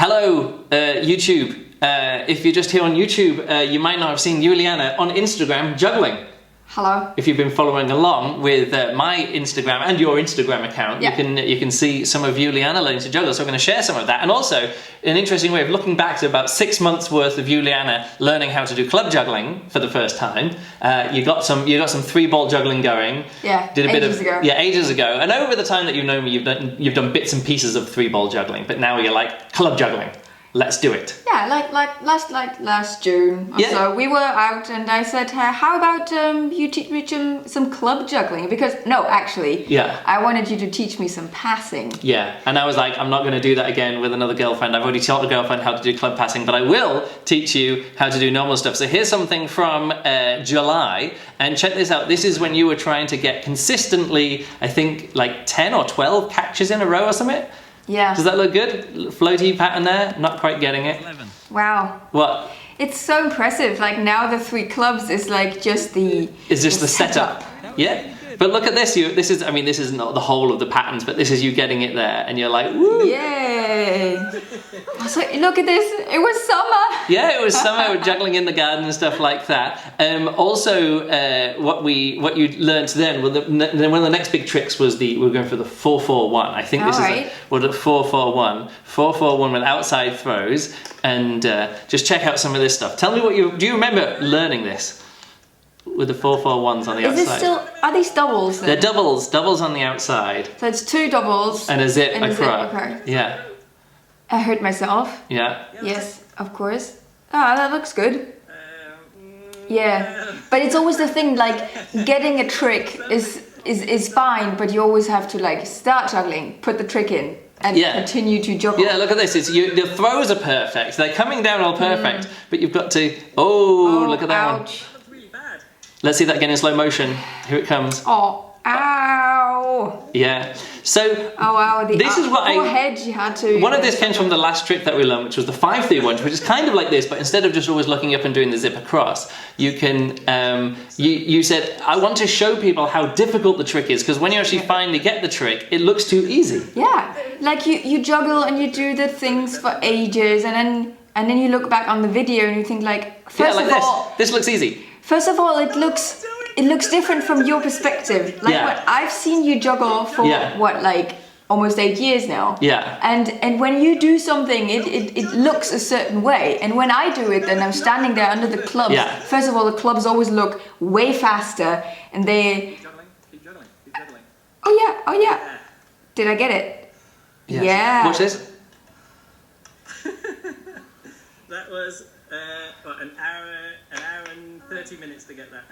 Hello, YouTube. If you're just here on YouTube, you might not have seen Juliane on Instagram juggling. Hello. If you've been following along with my Instagram and your Instagram account, you can see some of Juliane learning to juggle. So we're going to share some of that, and also an interesting way of looking back to about 6 months worth of Juliane learning how to do club juggling for the first time. You got some 3-ball juggling going. Yeah. Did a bit ages of ago. Yeah, ages ago. And over the time that you've known me, you've done bits and pieces of 3-ball juggling, but now you're like club juggling. Let's do it. Yeah, like last June or so, we were out and I said, how about you teach me some club juggling? Because, no, actually, I wanted you to teach me some passing. Yeah, and I was like, I'm not going to do that again with another girlfriend. I've already taught a girlfriend how to do club passing, but I will teach you how to do normal stuff. So here's something from July, and check this out. This is when you were trying to get consistently, I think, like 10 or 12 catches in a row or something. Yeah. Does that look good? Floaty pattern there? Not quite getting it. 11. Wow. What? It's so impressive. Like now the 3 clubs is like just the... It's just the setup. Yeah. But look at this. This is not the whole of the patterns, but this is you getting it there, and you're like, woo! Yay! I was like, look at this. It was summer. Yeah, it was summer. Juggling in the garden and stuff like that. Also, what you learned then, one of the next big tricks was we were going for the 4-4-1. I think this is a 4-4-1. 4-4-1 with outside throws, and just check out some of this stuff. Tell me do you remember learning this? With the 4-4-1s on the outside. Are these doubles then? They're doubles on the outside. So it's 2 doubles. And a zip across. Yeah. I hurt myself. Yeah. Yes, of course. Ah, that looks good. Yeah. But it's always the thing, like, getting a trick is fine, but you always have to, like, start juggling, put the trick in, and continue to juggle. Yeah, look at this. The throws are perfect. They're coming down all perfect, but you've got to... Oh, look at that one. Let's see that again in slow motion. Here it comes. Oh, ow! Yeah. So oh wow, this is what poor head you had to. One of this comes from the last trick that we learned, which was the 5-3-1, which is kind of like this, but instead of just always looking up and doing the zip across, you can. You said, I want to show people how difficult the trick is, because when you actually finally get the trick, it looks too easy. Yeah, like you juggle and you do the things for ages, and then you look back on the video and you think like, first of all, this looks easy. First of all, it looks different from your perspective. Like what I've seen you juggle for like almost 8 years now. Yeah. And when you do something, it looks a certain way. And when I do it, and I'm standing there under the clubs. Yeah. First of all, the clubs always look way faster, and they. Keep juggling. Oh yeah. Did I get it? Yes. Yeah. Watch this. That was an hour and 30 minutes to get that.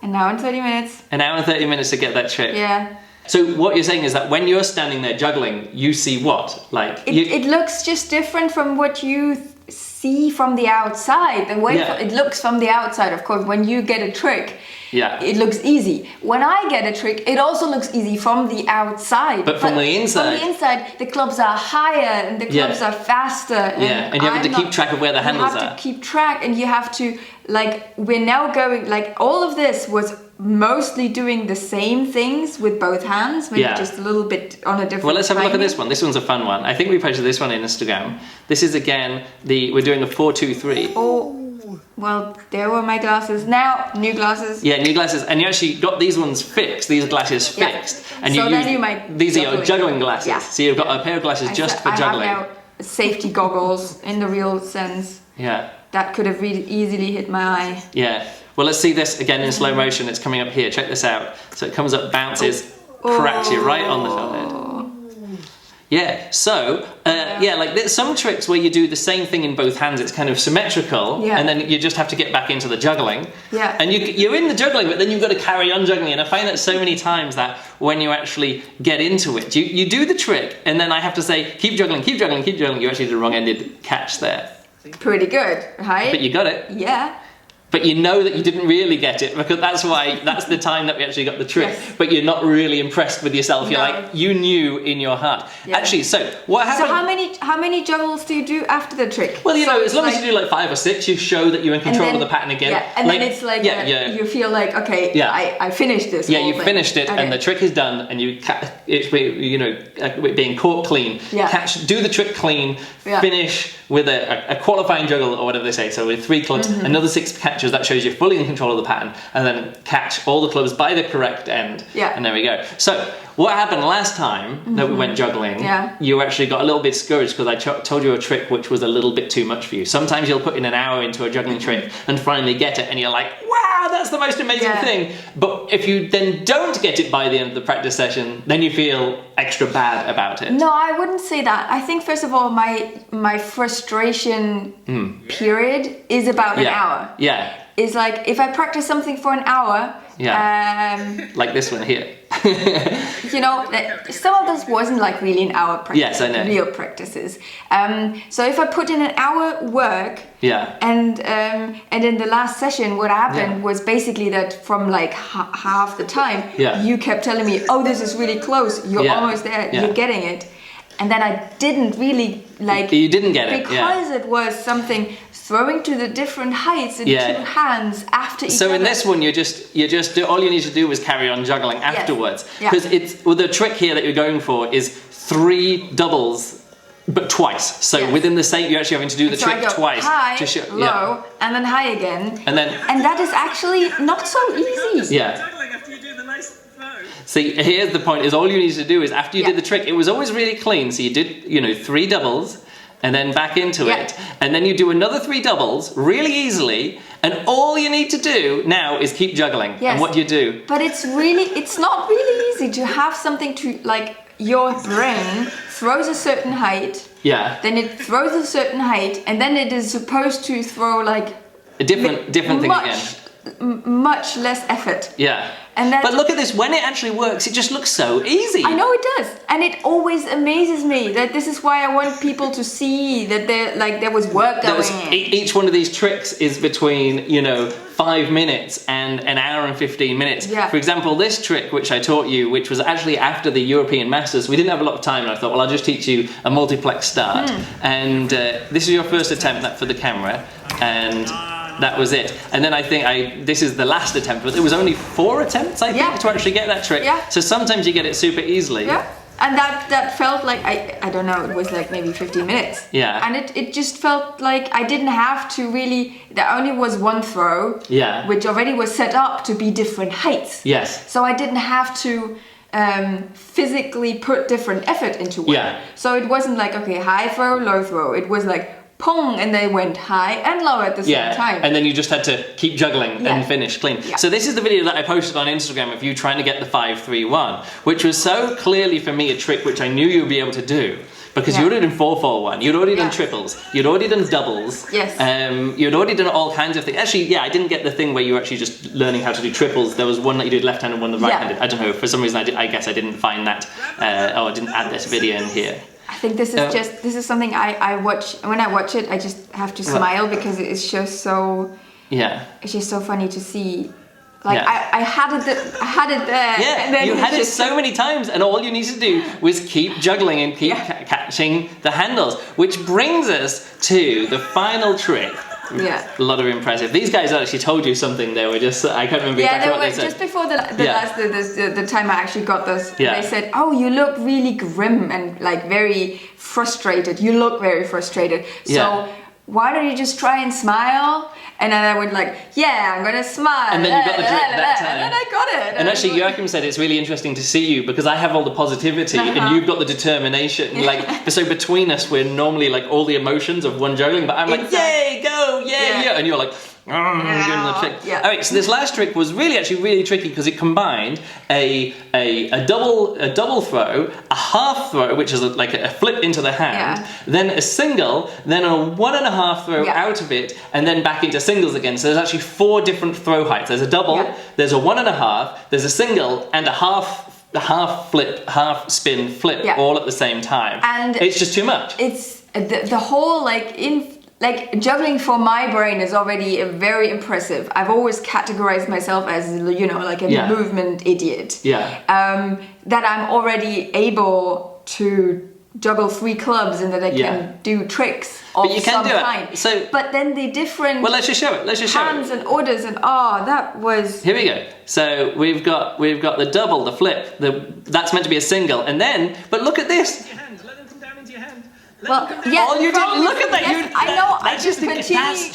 An hour and 30 minutes. An hour and 30 minutes to get that trick. Yeah. So what you're saying is that when you're standing there juggling, you see what? Like it looks just different from what you see from the outside. The way it looks from the outside, of course, when you get a trick, it looks easy. When I get a trick, it also looks easy from the outside. But from the inside? From the inside, the clubs are higher and the clubs are faster. And you have to keep track of where the handles are. You have to keep track, and you have to, like, we're now going, like, all of this was mostly doing the same things with both hands, maybe just a little bit on a different Well, let's have a look at timing. this one. This one's a fun one. I think we posted this one in Instagram. This is again, we're doing a 4-2-3. Oh, well, there were my glasses. Now, new glasses. Yeah, new glasses. And you actually got these ones fixed, these glasses fixed. And so these are your juggling glasses. Yeah. So you've got a pair of glasses just for juggling. I have now safety goggles in the real sense. Yeah. That could have really easily hit my eye. Yeah. Well, let's see this again in slow motion. It's coming up here. Check this out. So it comes up, bounces, cracks you right on the forehead. Yeah. So, like there's some tricks where you do the same thing in both hands. It's kind of symmetrical, and then you just have to get back into the juggling. Yeah. And you're in the juggling, but then you've got to carry on juggling. And I find that so many times that when you actually get into it, you do the trick, and then I have to say, keep juggling, keep juggling, keep juggling. You actually did the wrong-ended catch there. Pretty good, right? But you got it. Yeah. but you know that you didn't really get it, because that's the time that we actually got the trick. Yes. But you're not really impressed with yourself. You're like, you knew in your heart. Yeah. Actually, so what happened? So how many juggles do you do after the trick? Well, you know, So as long as you do like 5 or 6, you show that you're in control of the pattern again. Yeah, and then it's like you feel like, okay, I finished this. Yeah, you finished it, and the trick is done, and it's being caught clean. Yeah. Do the trick clean. Yeah. Finish with a qualifying juggle, or whatever they say. So with 3 clubs, another 6 catches. That shows you're fully in control of the pattern, and then catch all the clubs by the correct end. Yeah. And there we go. So what happened last time that we went juggling? Yeah. You actually got a little bit discouraged because I told you a trick which was a little bit too much for you. Sometimes you'll put in an hour into a juggling trick and finally get it, and you're like, wow, that's the most amazing thing. But if you then don't get it by the end of the practice session, then you feel extra bad about it. No, I wouldn't say that. I think first of all, my frustration period is about an hour. Yeah. It's like if I practice something for an hour. Like this one here. You know, some of this wasn't like really an hour practice. Yes, I know. Real practices. So if I put in an hour work. Yeah. And in the last session, what happened was basically that from like half the time, you kept telling me, "Oh, this is really close. You're almost there. You're getting it." And then I didn't really like. You didn't get it because it was something throwing to the different heights in 2 hands after each other. So in this one, you just do, all you need to do is carry on juggling afterwards, because the trick here that you're going for is 3 doubles. But twice. So within the same, you're actually having to do the trick twice. High, low, and then high again. And that is actually not so easy. Yeah. Juggling after you do the nice throw. See, here's the point: is all you need to do is after you did the trick, it was always really clean. So you did, 3 doubles, and then back into it, and then you do another 3 doubles really easily. And all you need to do now is keep juggling. Yes. And what you do. But it's not really easy to have something to like. Your brain throws a certain height. Yeah. Then it throws a certain height, and then it is supposed to throw like a different thing again. Much less effort. Yeah. And but look at this, when it actually works, it just looks so easy. I know it does. And it always amazes me that this is why I want people to see that there was work going in. Each one of these tricks is between, 5 minutes and an hour and 15 minutes. Yeah. For example, this trick which I taught you, which was actually after the European Masters, we didn't have a lot of time, and I thought, well, I'll just teach you a multiplex start. And this is your first attempt for the camera, and that was it. And then I think this is the last attempt, but there was only 4 attempts, I think, to actually get that trick. Yeah. So sometimes you get it super easily. Yeah. And that felt like, I don't know, it was like maybe 15 minutes. Yeah. And it just felt like I didn't have to really, there only was 1 throw. Yeah. Which already was set up to be different heights. Yes. So I didn't have to physically put different effort into it. Yeah. So it wasn't like, okay, high throw, low throw. It was like, pong, and they went high and low at the same time. And then you just had to keep juggling and finish clean. Yeah. So this is the video that I posted on Instagram of you trying to get the 5-3-1, which was so clearly for me a trick which I knew you would be able to do. Because you already done 4-4-1, you'd already done triples, you'd already done doubles, you'd already done all kinds of things. Actually, I didn't get the thing where you were actually just learning how to do triples. There was one that you did left-handed, one that right-handed. I don't know, for some reason I guess I didn't find that, I didn't add this video in here. I think this is something I watch. When I watch it, I just have to smile because it's just so. Yeah. It's just so funny to see. Like I had it there. Yeah. And then you had it so many times, and all you need to do was keep juggling and keep catching the handles, which brings us to the final trick. Yeah. A lot of impressive. These guys actually told you something. They were just, I can't remember exactly what they said. Just before the time I actually got this, they said, "Oh, you look really grim and like very frustrated. You look very frustrated. So why don't you just try and smile?" And then I went like, "Yeah, I'm gonna smile." And then you got the trick that time. And then I got it. And actually, Joachim said it's really interesting to see you because I have all the positivity and you've got the determination. Like, so between us, we're normally like all the emotions of one juggling, but I'm like, "Yay, go, yeah," and you're like, doing the trick. Yeah. All right, so this last trick was really tricky because it combined a double throw, a half throw, which is like a flip into the hand, then a single, then a 1.5 throw out of it, and then back into singles again. So there's actually 4 different throw heights. There's a double, there's a 1.5, there's a single, and a half flip, half spin flip, all at the same time. And it's just too much. It's the whole like juggling for my brain is already very impressive. I've always categorized myself as, you know, like a movement idiot. Yeah. That I'm already able to juggle 3 clubs and that I can do tricks of some kind. So, but then the different let's just show it. hands and orders and that was. Here we go. So we've got the double, the flip. That's meant to be a single, and then look at this. Your hand. Let them come down into your hand. Well, yes, all you did, look at that. Yes, I know. That's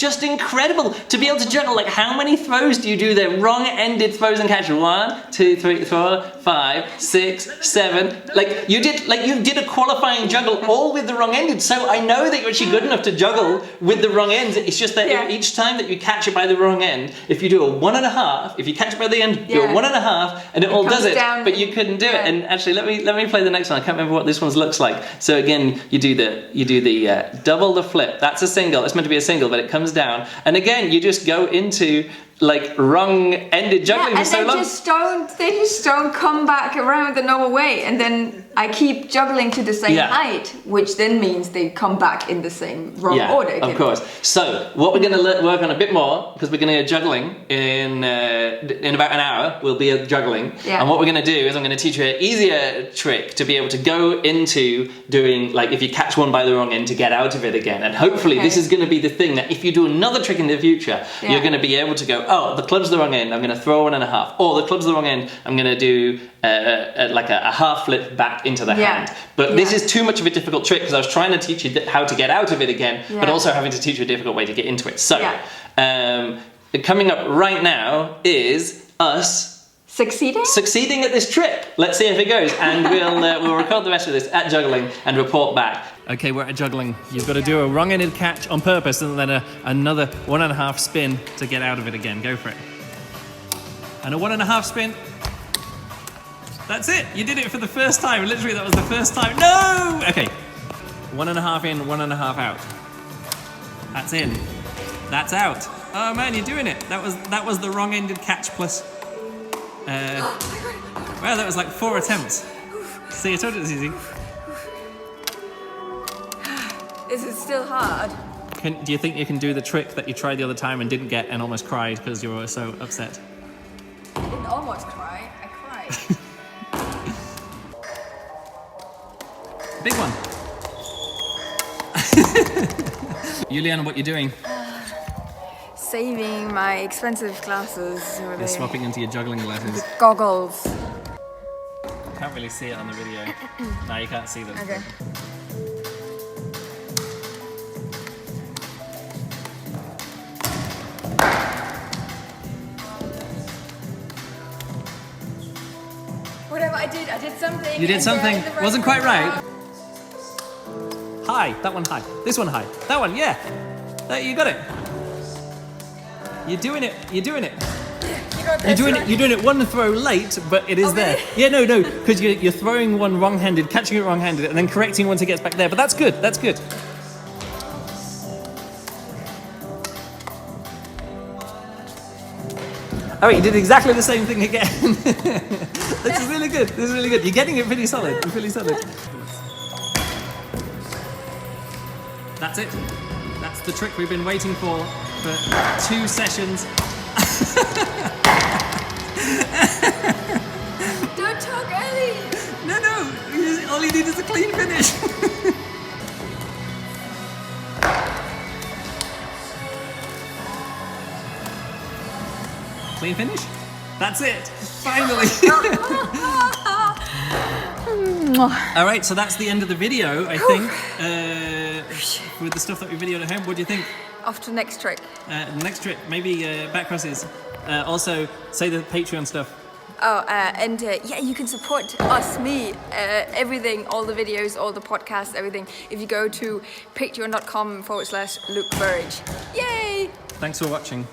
just incredible to be able to juggle. Like, how many throws do you do there? Wrong-ended throws and catches. 1, 2, 3, 4, 5, 6, 7. Like you did a qualifying juggle all with the wrong-ended. So I know that you're actually good enough to juggle with the wrong ends. It's just that each time that you catch it by the wrong end, if you do a 1.5, if you catch it by the end, do a 1.5, and it all does it. But you couldn't do it. And actually, let me play the next one. I can't remember what this one looks like. So again, you do the double the flip. That's a single. It's meant to be a single, but it comes down. And again, you just go into like wrong-ended juggling for so long. They just don't come back around the normal way. And then I keep juggling to the same height, which then means they come back in the same wrong order again. Of course. So what we're going to work on a bit more, because we're going to go juggling in about an hour. We'll be juggling. Yeah. And what we're going to do is I'm going to teach you an easier trick to be able to go into doing, like, if you catch one by the wrong end, to get out of it again. And hopefully this is going to be the thing that if you do another trick in the future, you're going to be able to go, oh, the club's the wrong end, I'm going to throw 1.5. Or the club's the wrong end, I'm going to do like a half flip back into the hand. But this is too much of a difficult trick because I was trying to teach you how to get out of it again, but also having to teach you a difficult way to get into it. So, coming up right now is us succeeding at this trick. Let's see if it goes, and we'll record the rest of this at juggling and report back. Okay, we're at juggling. You've got to do a wrong-ended catch on purpose and then another 1.5 spin to get out of it again. Go for it. And a 1.5 spin. That's it. You did it for the first time. Literally, that was the first time. No! Okay. 1.5 in, 1.5 out. That's in. That's out. Oh man, you're doing it. That was the wrong-ended catch plus. Well, that was like 4 attempts. See, I told you it was easy. Is it still hard? Do you think you can do the trick that you tried the other time and didn't get and almost cried because you were so upset? I didn't almost cry. I cried. Big one. Juliane, what are you doing? Saving my expensive glasses. You're swapping into your juggling glasses. Goggles. Can't really see it on the video. No, you can't see them. Okay. Whatever I did something. You did something. Wasn't quite right. High. That one high. This one high. That one, yeah. You got it. You're doing it. You're doing it. You're doing it one throw late, but it is there. Yeah, no, because you're throwing one wrong-handed, catching it wrong-handed, and then correcting once it gets back there. But that's good. That's good. Oh, you did exactly the same thing again. This is really good. This is really good. You're getting it pretty solid. You're pretty solid. That's it. That's the trick we've been waiting for 2 sessions. Don't talk early. No. All you need is a clean finish. Clean finish? That's it. Finally. All right, so that's the end of the video, I think. With the stuff that we videoed at home, what do you think? Off to the next trick. The next trick, maybe back crosses. Also, say the Patreon stuff. You can support me, everything, all the videos, all the podcasts, everything. If you go to patreon.com/Luke Burridge. Yay! Thanks for watching.